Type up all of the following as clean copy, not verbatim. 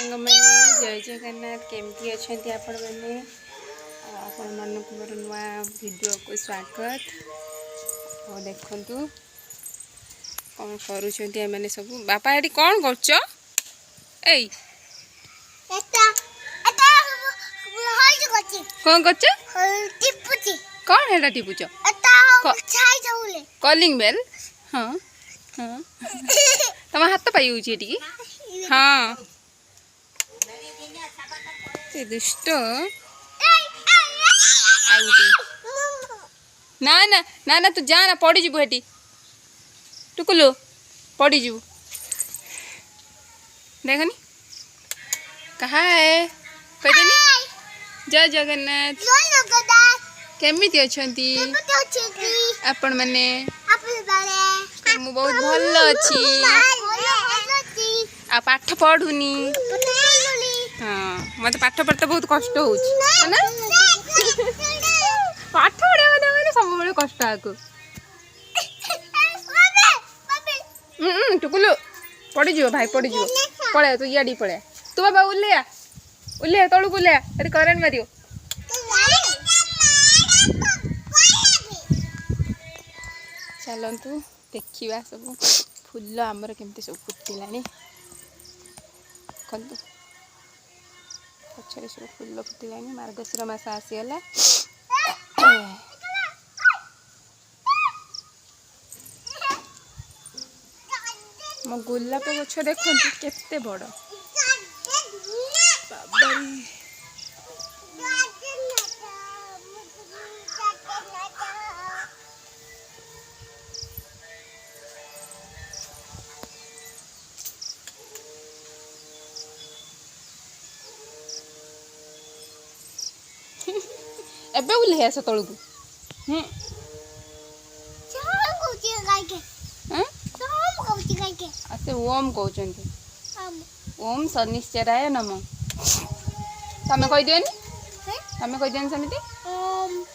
सांग मैंने जय जगन्नाथ केमती अच्छा आपण मैंने आपण मानक मोर नुआ वीडियो को स्वागत। और देखु कौन करुँच मैंने सब बापा ये कौन कर कौन कर कौन है टिपुच कॉलिंग बेल। हाँ हाँ तुम हाथ पाई हाँ दुष्ट ना ना ना ना तू जा ना पड़ी जीवु हेटी टुकुलु पड़ी जीवु देखनी कहा है कहदेनी जय जगन्नाथ केमिति अछंती आपण माने मु बहुत भल अच्छी आ पाठ पढ़ुनी। हाँ मत पाठ पढ़ते बहुत कष्ट हो पाठ पढ़ा मैंने सब बड़े कष्ट आको टुकुलु पड़ी भाई पड़ी पड़े तू इडी पड़े तू बाबा उल्ले तलू को उल्ले करेंट मारियो। चलतु देखा सब फुल आमर केमती सब फुटिला देखु पचर सब फुल फुटिला मार्गशीर मास आसीगला। मो गोलाप गछ देखु केते बड़ एबे उल्ले आस तलू को से ओम कहते ओम शनिश्चराय नम तमें कह दियो तमें कह दियो सेमती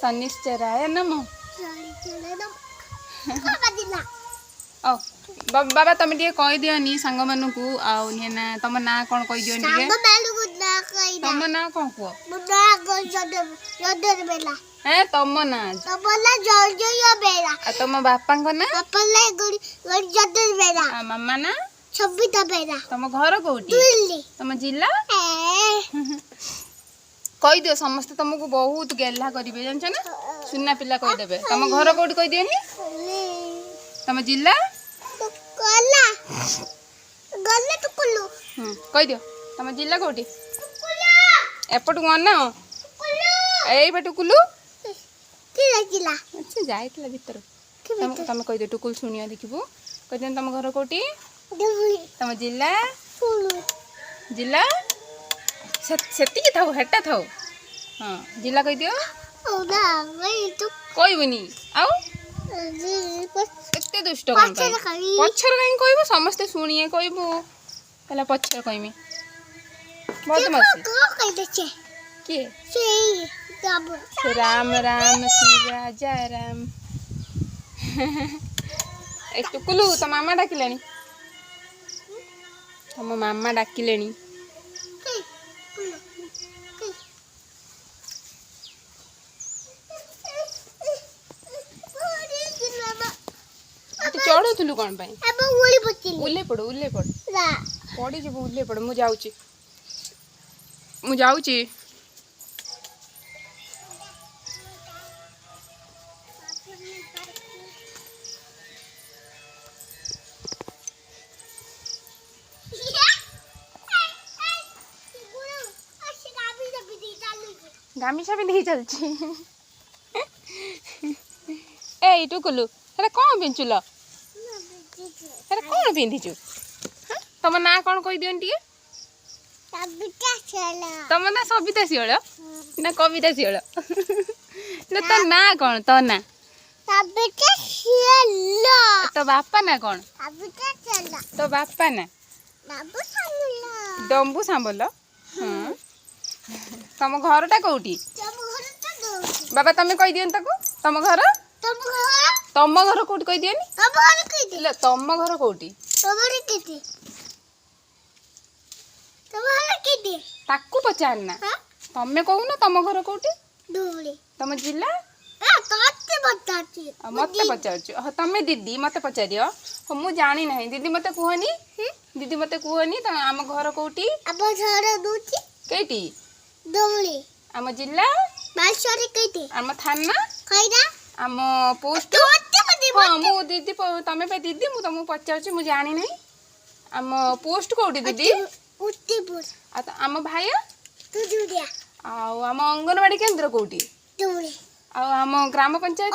शनिश्चराय नम। ओ बाबा तुम टे कह दियोनी सांग मानू ना तुम ना कौन कह दियो तुम ना कौन कह है तुम ना तुम बापा ना मामा ना तुम घर कौटी तुम जिला कह दियो समस्ते तुमको बहुत गेला करेंगे जानछ ना सुना पिला कहीदेवे तुम घर कौटी कह दियोनी तुम जिला कह दियो तुम जिला कौटी एपट कौन ना टुकुलु अच्छा जाइला भीतर तुम कह दियो टुकुल शुणिया देखबू कह दियो तुम घर कौटी तुम जिला जिला सेती थाऊ हेटा थाऊ। हाँ जिला कह दियो कहबनी आउ एते दुष्ट कौन पछर कहीं कहबो समस्ते शुणिए कहबो पहला पछर कहमी बहुत मस्त किए राम राम सीरा जय राम। एक टुकुलु तो मामा डाकिले तुम मामा डाकिले चढ़ुलु कौन उल्ले पड़ पड़ी जब उल्ले पड़ मु जाऊची गामिछा भी चलची ए टुकुलु अरे कौन पिंचुल अरे कौन पिंधिचु तुम ना कौन कह दियो टे तुम ना सबिता शियल ना कविता शियल तो ना कौन तो ना तो बापा ना कौन तो बापा ना डम्बू सांबल। हाँ तुम घरटा कौटी बाबा तुम कह दियो तुम घर कौटी कह दियो तुम घर कौटी ताकू पचारना तमे कहूना तुम घर कोठी तुम जिला मत पचार तमे दीदी मत पचार मु जानी ना दीदी मत कहनी दीदी मत कहनी आम घर कोठी कईटी आम जिला आम थाना आम पोस्ट हाँ मु दीदी तमे पे दीदी मु तुमको पचार मु जानी ना आम पोस्ट कोठी दीदी आम भाई आम अंगनवाड़ी केन्द्र कोठी आम ग्राम पंचायत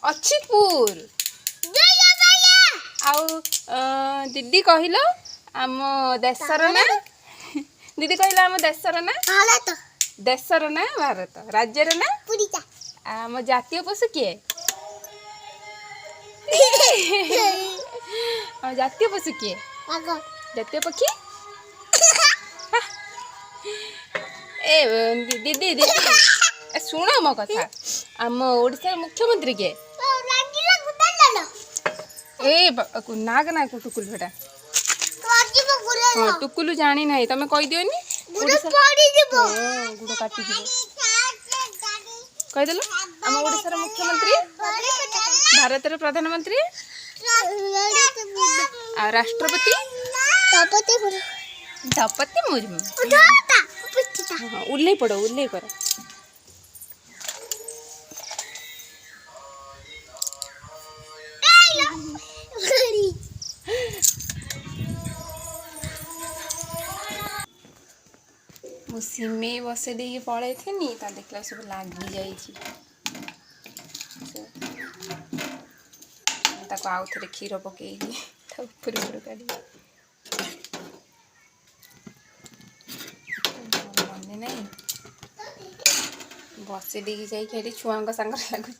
अछिपुर दीदी कहलो आम देशर ना दीदी कहलो आम देशर ना देशर ना भारत राज्यर ना आम जातीय पशु किए जातीय पशु किए जातीय पक्षी ए दीदी दीदी शुण मो कथा आम ओडिशा मुख्यमंत्री के ए नाग ना टुकुल बेटा हाँ टुकुलु जानी ना तमे कही दियोनी गुड़ काटी कहीदेल आम ओडिशा मुख्यमंत्री भारत प्रधानमंत्री राष्ट्रपति द्रौपदी मुर्मू उल्ले पड़ो उल्ले कर मु सिमे बसे दे पड़े थे देखला सब लगी जाको आउ थे क्षीर पकईली काढ़ी मने नहीं बसे दे जाइए छुआ सांग लगुच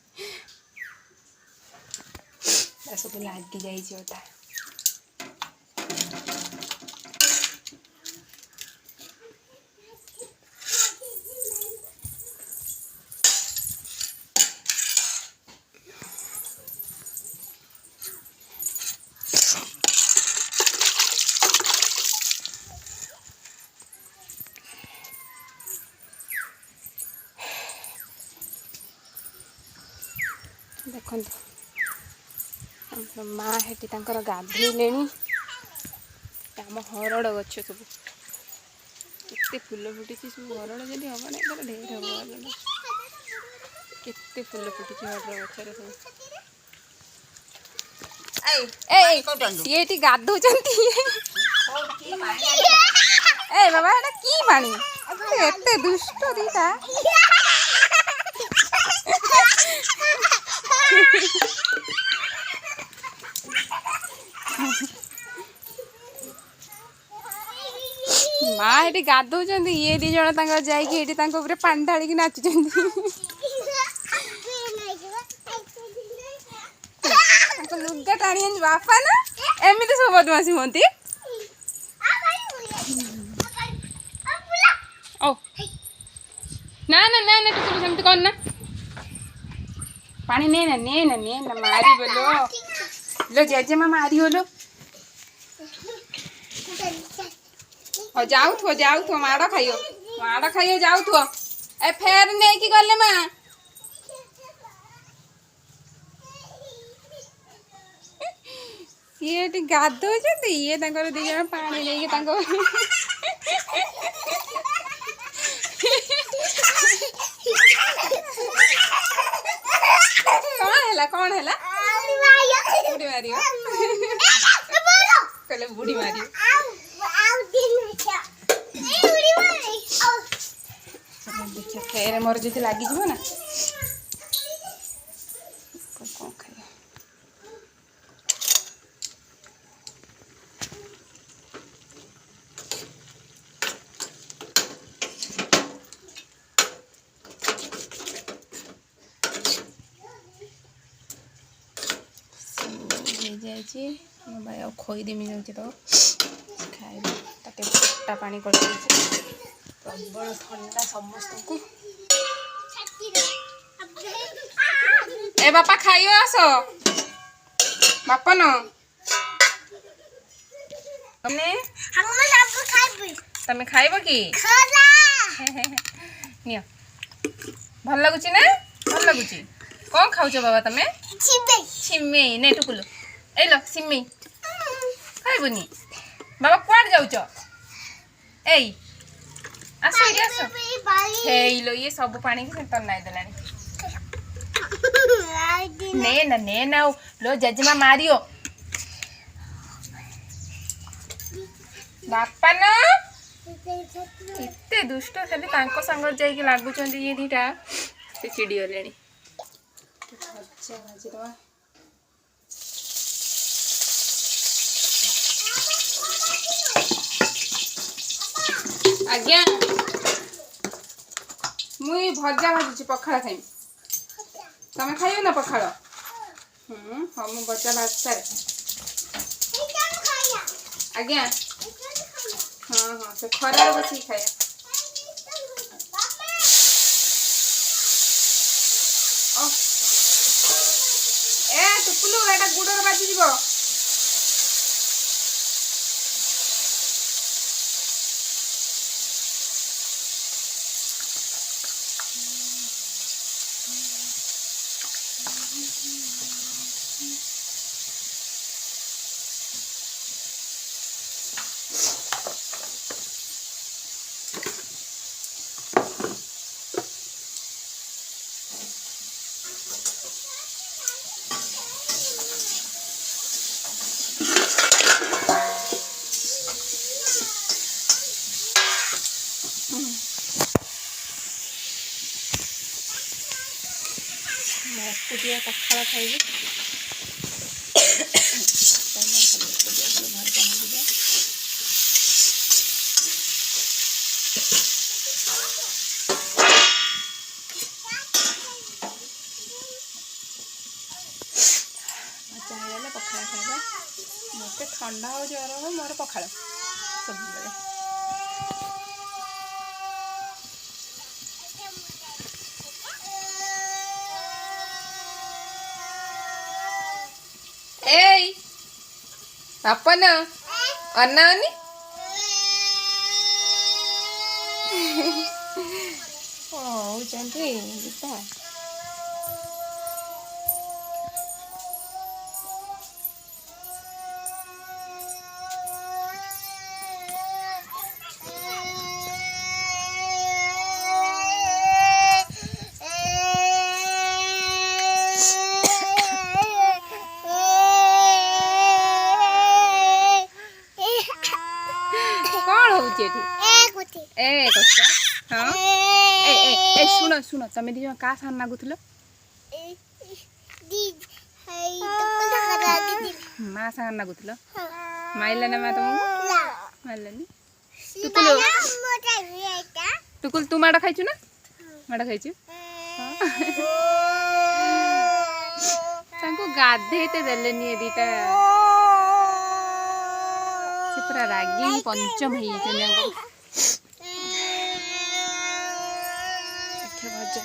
सब लगी जाता देखो माँ हेटी गाधेले आम हरड़ गछ सब केते फूल फुटी सब हरड़ जब हम ना ढेर हम केते फूल फुटी हरड़ गचर सब सी गाधौ ए बाबा एटा की पानी एते दुष्ट दीटा माँ ये गाधौ ये दी जन जाइए पानी ढाड़ी नाचुं लुगा टाणी बापा ना एमती सब बदमाशी हमें ओ ना ना ना ना टुकुर सेमती करना पानी ने ना मारी बोलो लो जेजेमा मारी बोलो जाऊ माड़ खाइयो जाऊ ए फेर नहीं कि गले माँ ये गाधौ ये दी जन पानी नहीं कौन है बुढ़ी मारी कहले बुढ़ी मारी देखिए फेर मोर जो लगी ना कौन खाइए भाई आ खोईदेमी जाऊँगी तो खाए फटा पानी कर प्रबल ठंडा समस्त को ए बापा खाइयो आस बापा न तमे खाइबो कि नियो भल लगुची ना भल लगुची कौन खाऊ बाबा तमे छिमेई ने टुकुलु ए लो सिमेई खाइबुनी बाबा कुआड जाउछ एई आसो ये आसो हे लो ये सब पानी के सेंटर नाइ देलानी ने ना लो जजमा मारियो बापा न इतने दुष्ट खाली तांको संग जाइके लागुचंदी ये दीटा से चिड़ी गलेनी भजा भाजी दवा आज्ञा मुई भजा भाजुची पखाळ खाइम तमे खाइयो ना पखाळ हम भजा भाज सारे आज्ञा हाँ हाँ से खरा बस खाया ए टुकुलु एटा गुडर बाजी जीवो मस्त दिया पखाड़ खाइबे भजा पखाड़ खाइबा मत ठंडा हो ज्वर हो मोर पखाड़ सब ए अपन अन्नानी ओ चंद्री गीता ए कच्चा हाँ ए ए ए सुनो सुनो तमे दी का सान लागुथलो माँ सान लागुथलो माइला ना मा तुमको माइलानी टुकुल टुकुल तू माडा खाइछु ना माडा खाइछु तांको गाधेते देलेनी एदिटा से पूरा रागी पंचम हेई जने भजा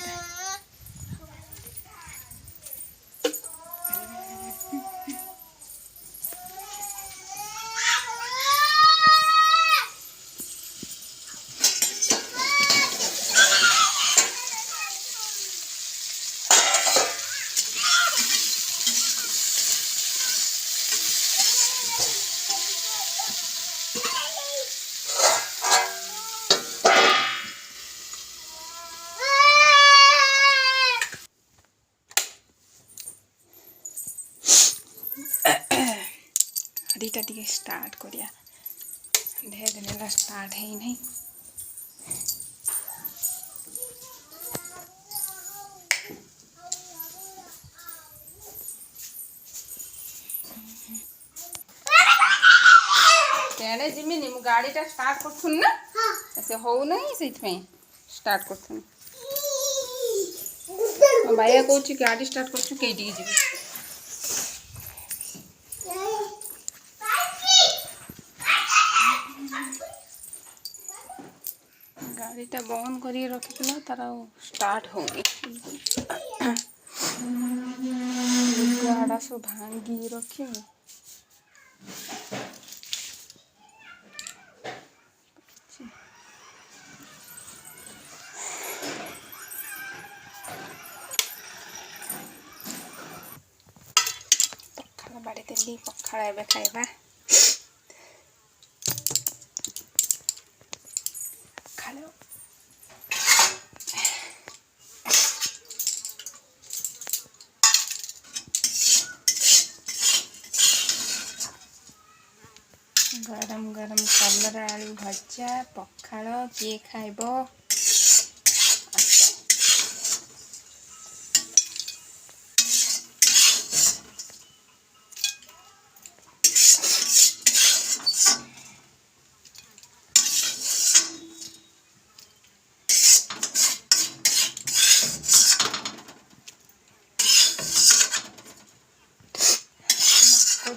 हरीटा टी स्टार्ट करिया धीरे धीरे स्टार्ट है नहीं तेरे जिमिनी मु गाड़ीटा स्टार्ट करथुन ना ऐसे हो नहीं से स्टार्ट करथुन भाई कहूँ गाड़ी स्टार्ट करछु केटी जीवी गाड़ीटा बंद कर रखी तार स्टार्ट होनी गाड़ा सब भांगी रखी ଅଛି ପଖାଳ ଏବେ ଖାଇବା। ପଖାଳ गरम गरम कलरा आलू भजा पखाल किए खाइब।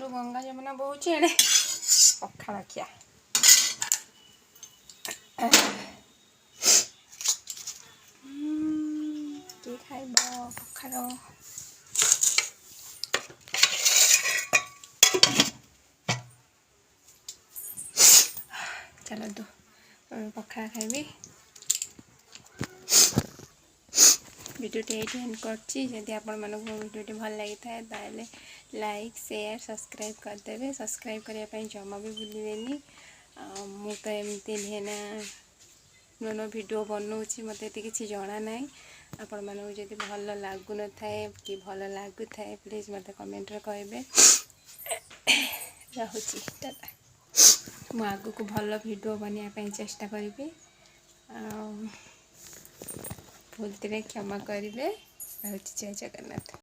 गंगा जमुना बहुची एड़े पखाल खिया किए खाइब पखाल। चलतु पखाल खाइबी। भिडियोटी ये एंड करदी आपण मानक भिडियोटी भल लगी था ताले लाइक शेयर सब्सक्राइब करदेवे। सब्सक्राइब करने जमा भी भूलें। मु तो एमती ना नुआ नुआ भिडियो बनाऊँगी मत किसी जना ना। आपण मानक जदि भल लगुन थाए कि भल लगु थाए प्लीज मत कमेंट रे कहे। रहुची टाटा। मु आगु को भल भिडियो बनवाई चेष्टा करी। भूल क्षमा करेंगे। जय जगन्नाथ।